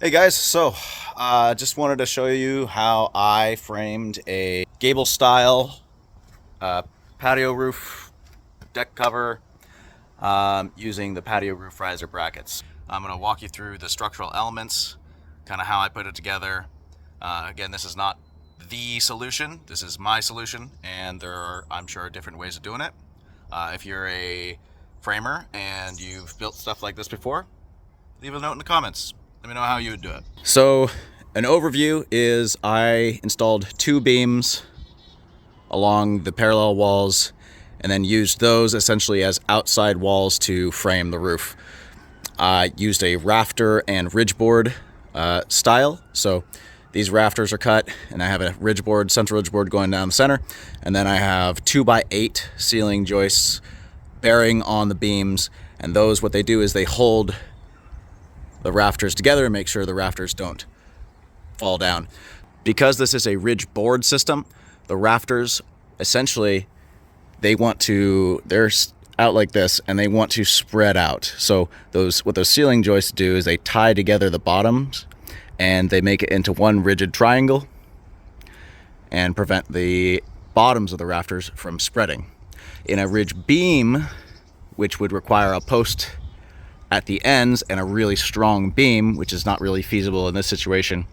Hey guys, so just wanted to show you how I framed a gable style uh, patio roof deck cover using the patio roof riser brackets. I'm going to walk you through the structural elements, kind of how I put it together. Again, this is not the solution, this is my solution, and there are, I'm sure, different ways of doing it. If you're a framer and you've built stuff like this before, leave a note in the comments. Let me know how you would do it. So an overview is I installed two beams along the parallel walls and then used those essentially as outside walls to frame the roof. I used a rafter and ridge board style. So these rafters are cut and I have a ridge board, central ridge board going down the center. And then I have 2x8 ceiling joists bearing on the beams. And those, what they do is they hold the rafters together and make sure the rafters don't fall down. Because this is a ridge board system, the rafters essentially they're out like this and they want to spread out. So what those ceiling joists do is they tie together the bottoms and they make it into one rigid triangle and prevent the bottoms of the rafters from spreading. In a ridge beam, which would require a post at the ends and a really strong beam, which is not really feasible in this situation,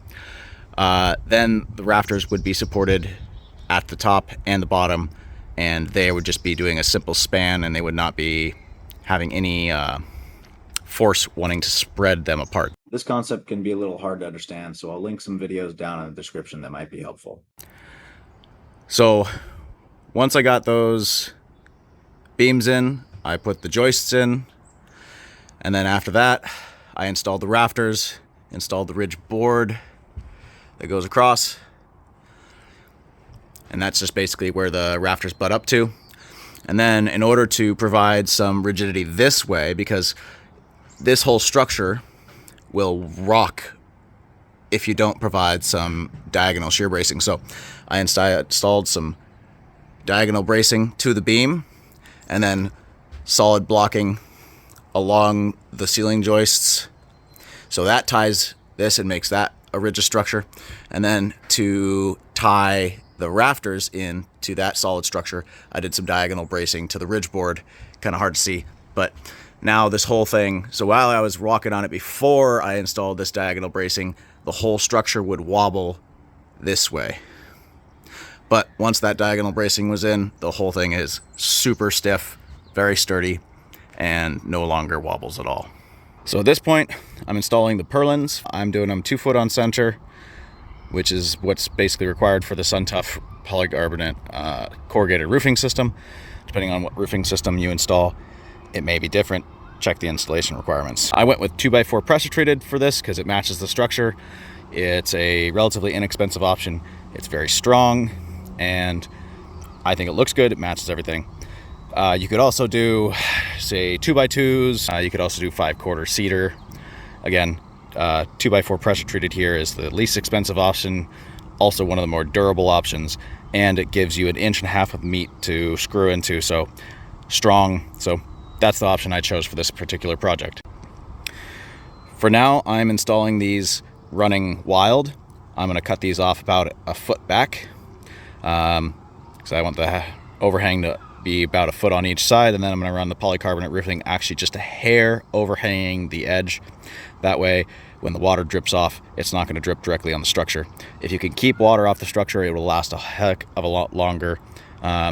then the rafters would be supported at the top and the bottom, and they would just be doing a simple span and they would not be having any force wanting to spread them apart. This concept can be a little hard to understand, so I'll link some videos down in the description that might be helpful. So once I got those beams in, I put the joists in. And then after that, I installed the rafters, installed the ridge board that goes across. And that's just basically where the rafters butt up to. And then in order to provide some rigidity this way, because this whole structure will rock if you don't provide some diagonal shear bracing. So I installed some diagonal bracing to the beam and then solid blocking along the ceiling joists. So that ties this and makes that a rigid structure. And then to tie the rafters into that solid structure, I did some diagonal bracing to the ridge board. Kind of hard to see, but now this whole thing, so while I was walking on it before I installed this diagonal bracing, the whole structure would wobble this way. But once that diagonal bracing was in, the whole thing is super stiff, very sturdy, and no longer wobbles at all. So at this point, I'm installing the purlins. I'm doing them 2 foot on center, which is what's basically required for the Suntuf Polycarbonate corrugated roofing system. Depending on what roofing system you install, it may be different. Check the installation requirements. I went with 2x4 pressure treated for this because it matches the structure. It's a relatively inexpensive option. It's very strong and I think it looks good. It matches everything. You could also do, say, 2x2s. You could also do 5/4 cedar. Again, 2x4 pressure treated here is the least expensive option, also one of the more durable options, and it gives you 1.5 inches of meat to screw into, so strong. So that's the option I chose for this particular project. For now, I'm installing these running wild. I'm going to cut these off about a foot back, because I want the overhang to be about a foot on each side, and then I'm going to run the polycarbonate roofing actually just a hair overhanging the edge. That way, when the water drips off, it's not going to drip directly on the structure. If you can keep water off the structure, it will last a heck of a lot longer.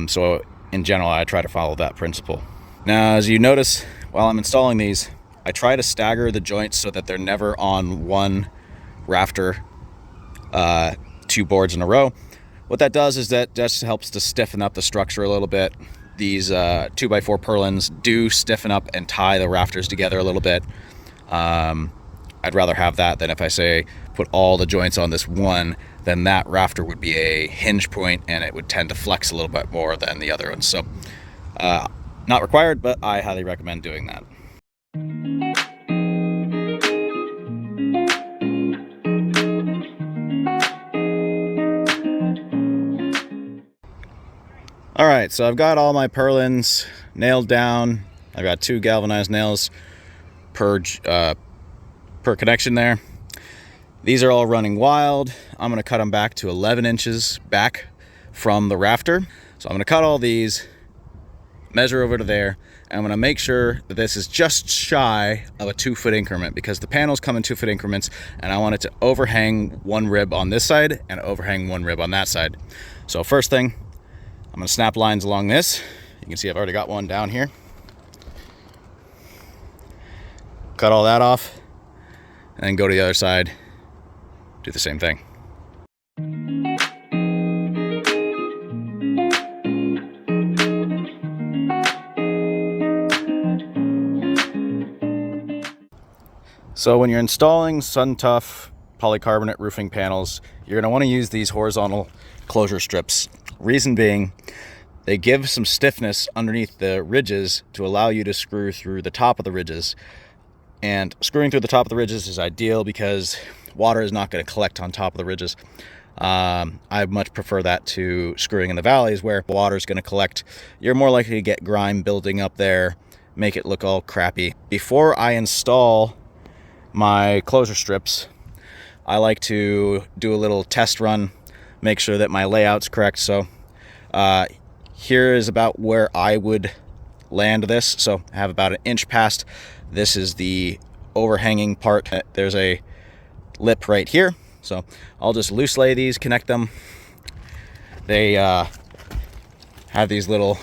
So in general, I try to follow that principle. Now, as you notice, while I'm installing these, I try to stagger the joints so that they're never on one rafter, 2 boards in a row. What that does is that just helps to stiffen up the structure a little bit. These 2x4 purlins do stiffen up and tie the rafters together a little bit. I'd rather have that than if I say put all the joints on this one, then that rafter would be a hinge point and it would tend to flex a little bit more than the other ones. So not required, but I highly recommend doing that. All right, so I've got all my purlins nailed down. I've got 2 galvanized nails per connection there. These are all running wild. I'm gonna cut them back to 11 inches back from the rafter. So I'm gonna cut all these, measure over to there, and I'm gonna make sure that this is just shy of a 2-foot increment, because the panels come in 2-foot increments, and I want it to overhang 1 rib on this side and overhang 1 rib on that side. So first thing, I'm gonna snap lines along this. You can see I've already got one down here. Cut all that off, and then go to the other side, do the same thing. So when you're installing Suntuf polycarbonate roofing panels, you're going to want to use these horizontal closure strips. Reason being, they give some stiffness underneath the ridges to allow you to screw through the top of the ridges. And screwing through the top of the ridges is ideal because water is not going to collect on top of the ridges. I much prefer that to screwing in the valleys where water is going to collect. You're more likely to get grime building up there, make it look all crappy. Before I install my closure strips, I like to do a little test run, make sure that my layout's correct. So here is about where I would land this. So I have about 1 inch past. This is the overhanging part. There's a lip right here. So I'll just loose lay these, connect them. They have these little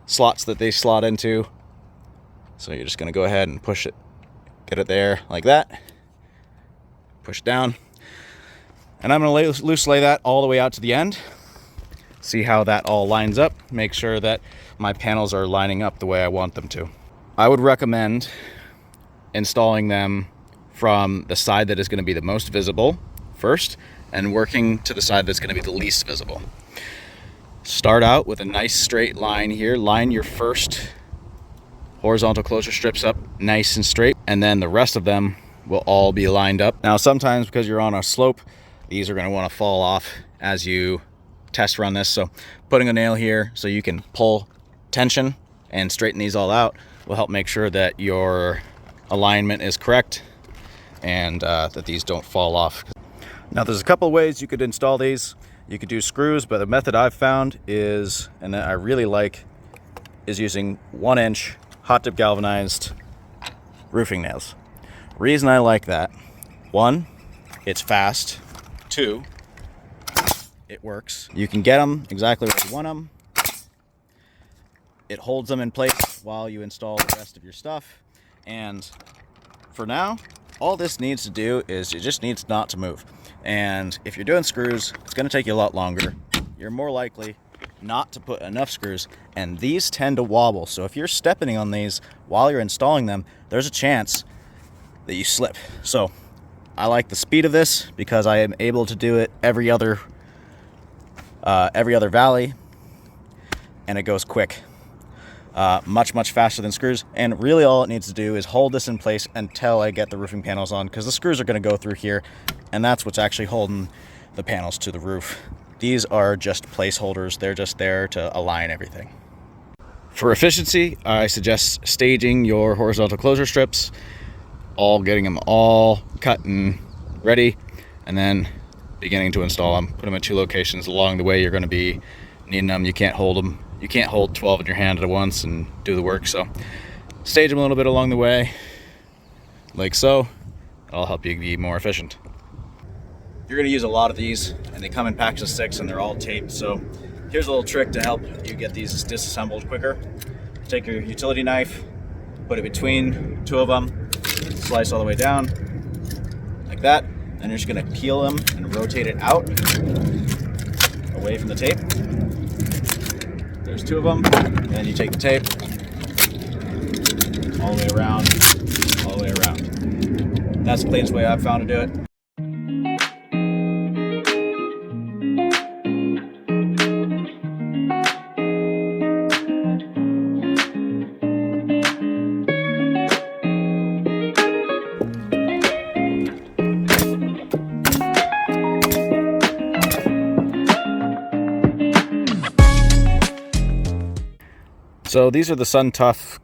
slots that they slot into. So you're just going to go ahead and push it, get it there like that, push down, and I'm going to loose lay that all the way out to the end, see how that all lines up, make sure that my panels are lining up the way I want them to. I would recommend installing them from the side that is going to be the most visible first, and working to the side that's going to be the least visible. Start out with a nice straight line here, line your first horizontal closure strips up nice and straight, and then the rest of them will all be lined up. Now sometimes because you're on a slope, these are going to want to fall off as you test run this, so putting a nail here so you can pull tension and straighten these all out will help make sure that your alignment is correct and that these don't fall off. Now there's a couple of ways you could install these. You could do screws, but the method I've found is, and that I really like, is using 1 inch hot dip galvanized roofing nails. Reason I like that: 1, it's fast. 2, it works. You can get them exactly where you want them. It holds them in place while you install the rest of your stuff. And for now, all this needs to do is it just needs not to move. And if you're doing screws, it's going to take you a lot longer. You're more likely not to put enough screws, and these tend to wobble. So if you're stepping on these while you're installing them, there's a chance that you slip. So I like the speed of this because I am able to do it every other valley, and it goes quick. Much faster than screws. And really all it needs to do is hold this in place until I get the roofing panels on, because the screws are going to go through here, and that's what's actually holding the panels to the roof. These are just placeholders. They're just there to align everything. For efficiency, I suggest staging your horizontal closure strips, getting them all cut and ready, and then beginning to install them. Put them at 2 locations along the way. You're going to be needing them. You can't hold 12 in your hand at once and do the work. So stage them a little bit along the way, like so. It'll help you be more efficient. You're going to use a lot of these, and they come in packs of 6, and they're all taped. So here's a little trick to help you get these disassembled quicker. Take your utility knife, put it between 2 of them, slice all the way down like that, and you're just going to peel them and rotate it out away from the tape. There's 2 of them, and then you take the tape all the way around, all the way around. That's the cleanest way I've found to do it. So these are the Suntuf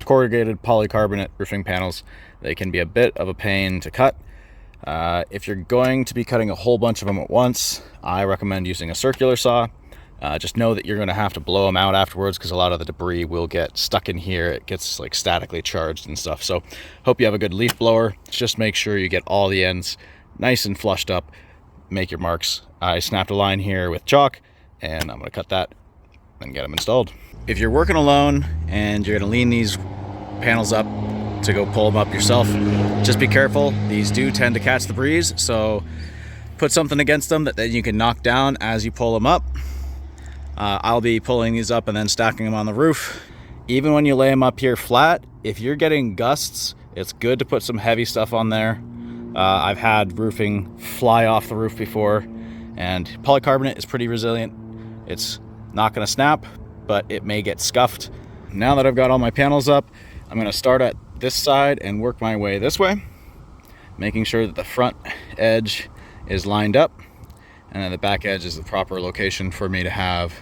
corrugated polycarbonate roofing panels. They can be a bit of a pain to cut. If you're going to be cutting a whole bunch of them at once, I recommend using a circular saw. Just know that you're going to have to blow them out afterwards because a lot of the debris will get stuck in here. It gets like statically charged and stuff. So hope you have a good leaf blower. Just make sure you get all the ends nice and flushed up. Make your marks. I snapped a line here with chalk, and I'm going to cut that and get them installed. If you're working alone and you're going to lean these panels up to go pull them up yourself, just be careful. These do tend to catch the breeze, so put something against them that then you can knock down as you pull them up. I'll be pulling these up and then stacking them on the roof. Even when you lay them up here flat, if you're getting gusts, it's good to put some heavy stuff on there. I've had roofing fly off the roof before, and polycarbonate is pretty resilient. It's not going to snap, but it may get scuffed. Now that I've got all my panels up, I'm going to start at this side and work my way this way, making sure that the front edge is lined up, and then the back edge is the proper location for me to have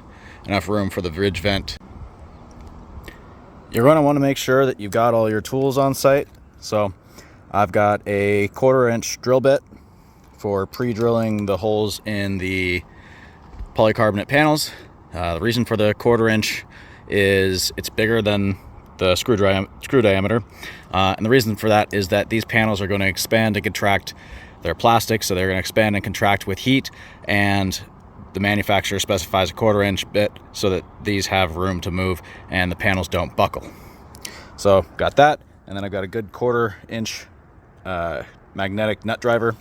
enough room for the ridge vent. You're going to want to make sure that you've got all your tools on site. So I've got a 1/4-inch drill bit for pre-drilling the holes in the polycarbonate panels. The reason for the 1/4-inch is it's bigger than the screw diameter. And the reason for that is that these panels are going to expand and contract. They're plastic, so they're going to expand and contract with heat, and the manufacturer specifies a 1/4-inch bit so that these have room to move and the panels don't buckle. So got that, and then I've got a good 1/4-inch magnetic nut driver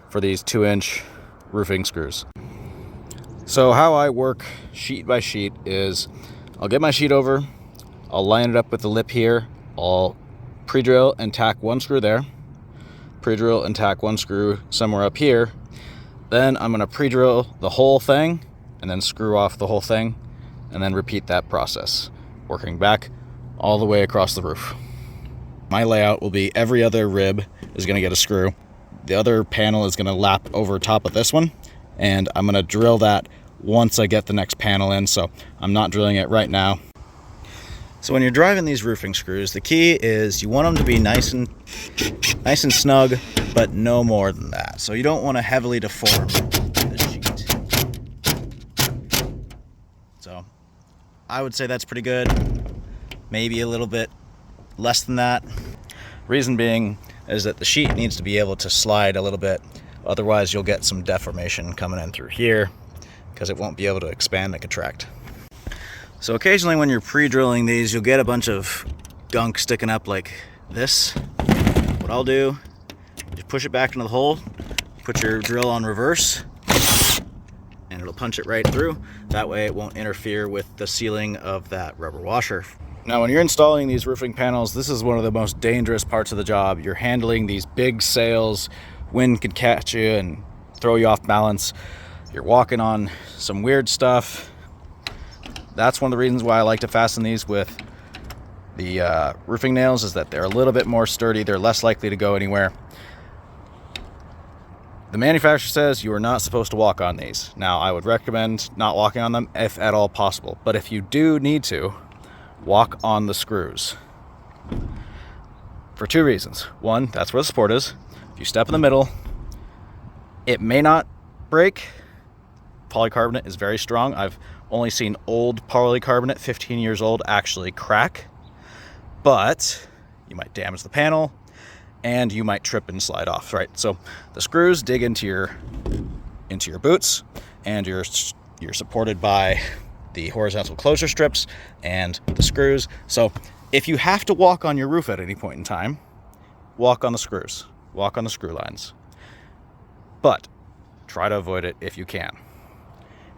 for these 2-inch roofing screws. So how I work sheet by sheet is I'll get my sheet over, I'll line it up with the lip here, I'll pre-drill and tack one screw there, pre-drill and tack one screw somewhere up here. Then I'm going to pre-drill the whole thing and then screw off the whole thing, and then repeat that process, working back all the way across the roof. My layout will be every other rib is going to get a screw. The other panel is going to lap over top of this one, and I'm going to drill that once I get the next panel in, so I'm not drilling it right now. So when you're driving these roofing screws, the key is you want them to be nice and snug, but no more than that. So you don't want to heavily deform the sheet. So I would say that's pretty good. Maybe a little bit less than that. Reason being is that the sheet needs to be able to slide a little bit. Otherwise you'll get some deformation coming in through here because it won't be able to expand and contract. So occasionally when you're pre-drilling these, you'll get a bunch of gunk sticking up like this. What I'll do, just push it back into the hole, put your drill on reverse, and it'll punch it right through. That way it won't interfere with the sealing of that rubber washer. Now when you're installing these roofing panels, this is one of the most dangerous parts of the job. You're handling these big sails, wind could catch you and throw you off balance. You're walking on some weird stuff. That's one of the reasons why I like to fasten these with the roofing nails, is that they're a little bit more sturdy. They're less likely to go anywhere. The manufacturer says you are not supposed to walk on these. Now, I would recommend not walking on them if at all possible. But if you do need to, walk on the screws. For two reasons. One, that's where the support is. If you step in the middle, it may not break. Polycarbonate is very strong. I've only seen old polycarbonate, 15 years old, actually crack. But you might damage the panel and you might trip and slide off, right? So the screws dig into your boots, and you're supported by the horizontal closure strips and the screws. So if you have to walk on your roof at any point in time, walk on the screws, walk on the screw lines. But try to avoid it if you can.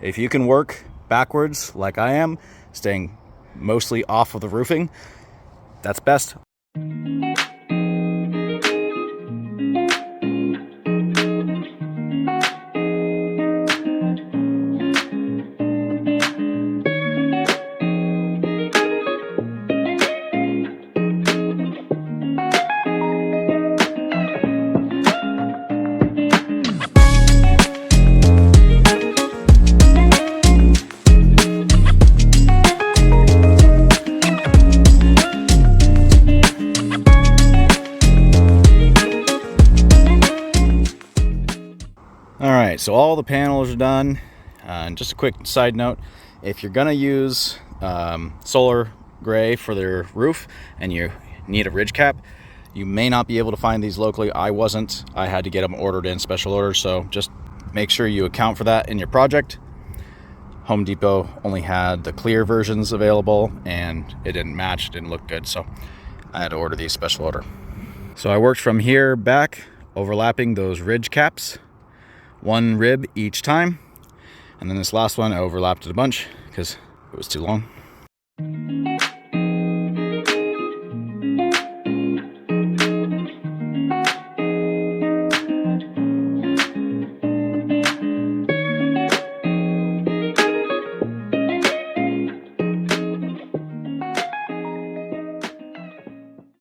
If you can work backwards like I am, staying mostly off of the roofing, that's best. All right, so all the panels are done. And just a quick side note, if you're gonna use solar gray for their roof and you need a ridge cap, you may not be able to find these locally. I had to get them ordered in special order, so just make sure you account for that in your project. Home Depot only had the clear versions available and it didn't match, it didn't look good, so I had to order these special order. So I worked from here back, overlapping those ridge caps, one rib each time, and then this last one I overlapped it a bunch because it was too long.